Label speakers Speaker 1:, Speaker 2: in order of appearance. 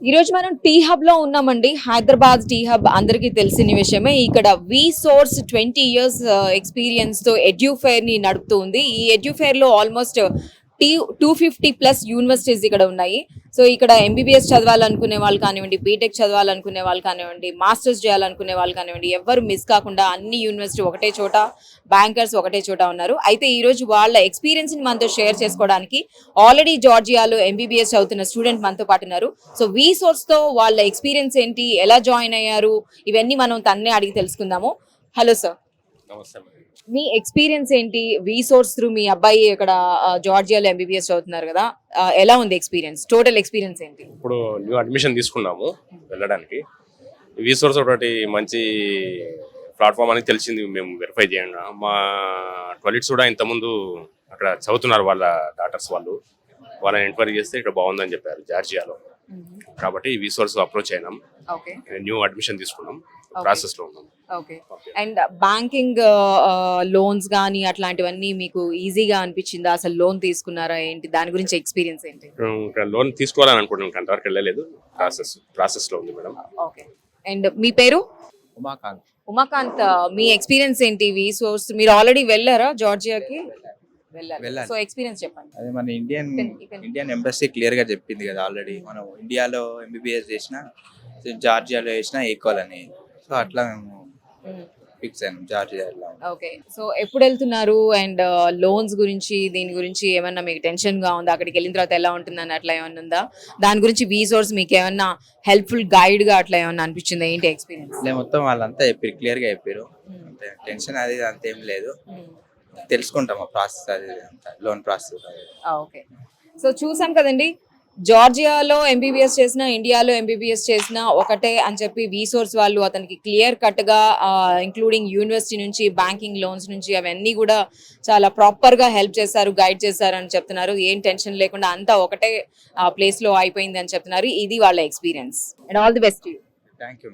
Speaker 1: ఈ రోజు మనం టీ హబ్ లో ఉన్నామండి. హైదరాబాద్ టీ హబ్ అందరికీ తెలిసిన విషయమే. ఇక్కడ వి సోర్స్ 20 ఇయర్స్ ఎక్స్పీరియన్స్ తో ఎడ్యుఫేర్ ని నడుపుతూ ఉంది. ఈ ఎడ్యుఫేర్ లో ఆల్మోస్ట్ 250+ యూనివర్సిటీస్ ఇక్కడ ఉన్నాయి. సో ఇక్కడ ఎంబీబీఎస్ చదవాలనుకునే వాళ్ళు కానివ్వండి, బీటెక్ చదవాలనుకునే వాళ్ళు కానివ్వండి, మాస్టర్స్ చేయాలనుకునే వాళ్ళు కానివ్వండి, ఎవరు మిస్ కాకుండా అన్ని యూనివర్సిటీ ఒకటే చోట, బ్యాంకర్స్ ఒకటే చోట ఉన్నారు. అయితే ఈ రోజు వాళ్ళ ఎక్స్పీరియన్స్ ని మనతో షేర్ చేసుకోవడానికి ఆల్రెడీ జార్జియాలో ఎంబీబీఎస్ చదువుతున్న స్టూడెంట్ మనతో పాటు ఉన్నారు. సో వి సోర్స్ తో వాళ్ళ ఎక్స్పీరియన్స్ ఏంటి, ఎలా జాయిన్ అయ్యారు, ఇవన్నీ మనం తన్నే అడిగి తెలుసుకుందాము. హలో సార్,
Speaker 2: నమస్తే మేడం.
Speaker 1: మీ ఎక్స్పీరియన్స్ ఏంటి? వి సోర్స్ త్రూ మీ అబ్బాయి ఇక్కడ జార్జియాలో ఎంబీబీఎస్ చదువుతున్నారు కదా, ఎలా ఉంది ఎక్స్పీరియన్స్? టోటల్ ఎక్స్పీరియన్స్ ఏంటి?
Speaker 2: ఇప్పుడు న్యూ అడ్మిషన్ తీసుకున్నాము వెళ్ళడానికి. వీసోర్స్ ఒకటి మంచి ప్లాట్ఫామ్ అని తెలిసింది, మేము వెరిఫై చేయండి. మా ట్వెల్వ్స్ కూడా ఇంతకుముందు అక్కడ చదువుతున్నారు వాళ్ళ డాటర్స్ వాళ్ళని ఎంక్వైరీ చేస్తే ఇక్కడ బాగుందని చెప్పారు జార్జియాలో. కాబట్టి వీసోర్స్ అప్రోచ్ అయినాం,
Speaker 1: ఓకే,
Speaker 2: న్యూ అడ్మిషన్ తీసుకున్నాం, ప్రాసెస్ లో ఉన్నాం.
Speaker 1: ఓకే. అండ్ బ్యాంకింగ్ లోన్స్ కానీ అట్లాంటివన్నీ మీకు ఈజీగా అనిపించిందా? అసలు లోన్ తీసుకున్నారా ఏంటి? దాని గురించి ఎక్స్పీరియన్స్ ఏంటి?
Speaker 2: ఇక్కడ లోన్ తీసుకోవాలని అనుకుంటున్నాం, అంతవరకు వెళ్ళలేదు. ప్రాసెస్ లో ఉంది మేడం.
Speaker 1: ఓకే. అండ్ మీ పేరు?
Speaker 3: ఉమాకాంత్.
Speaker 1: ఉమాకాంత్, మీ ఎక్స్పీరియన్స్ ఏంటి? వి సోర్స్ మీరు ఆల్రెడీ వెళ్ళారా జార్జియాకి? వెళ్ళారు. సో ఎక్స్పీరియన్స్ చెప్పండి.
Speaker 3: అదే మన ఇండియన్ ఎంబసీ క్లియర్ గా చెప్పింది కదా ఆల్రెడీ, మనం ఇండియాలో ఎంబీబీఎస్ చేసిన జార్జియాలో చేసిన ఈక్వల్ అని. సో అట్లా మేము ఫిక్స్ అయినాం జార్జియాలో.
Speaker 1: ఓకే. సో ఎప్పుడు వెళ్తున్నారు? అండ్ లోన్స్ గురించి దీని గురించి ఏమన్నా మీకు టెన్షన్ గా ఉందా? అక్కడికి వెళ్ళిన తర్వాత ఎలా ఉంటుందని అట్లా ఏమన్నా ఉందా? దాని గురించి వి సోర్స్ మీకు ఏమన్నా హెల్ప్ఫుల్ గైడ్ గా అట్లా ఏమన్నా అనిపించిందా? ఏంటి ఎక్స్పీరియన్స్?
Speaker 3: మొత్తం వాళ్ళంతా చెప్పారు, క్లియర్ గా చెప్పారు. టెన్షన్ అది అంతేం లేదు, తెలుసుకుంటాం ఆ ప్రాసెస్, అది లోన్ ప్రాసెస్.
Speaker 1: ఓకే. సో చూసాం కదండి, జార్జియాలో ఎంబీబీఎస్ చేసిన, ఇండియాలో ఎంబీబీఎస్ చేసిన ఒకటే అని చెప్పి వి సోర్స్ వాళ్ళు అతనికి క్లియర్ కట్ గా ఇంక్లూడింగ్ యూనివర్సిటీ నుంచి, బ్యాంకింగ్ లోన్స్ నుంచి అవన్నీ కూడా చాలా ప్రాపర్ గా హెల్ప్ చేశారు, గైడ్ చేశారు అని చెప్తున్నారు. ఏం టెన్షన్ లేకుండా అంతా ఒకటే ప్లేస్ లో అయిపోయింది అని చెప్తున్నారు. ఇది వాళ్ళ experience. And all the best.
Speaker 3: Thank you.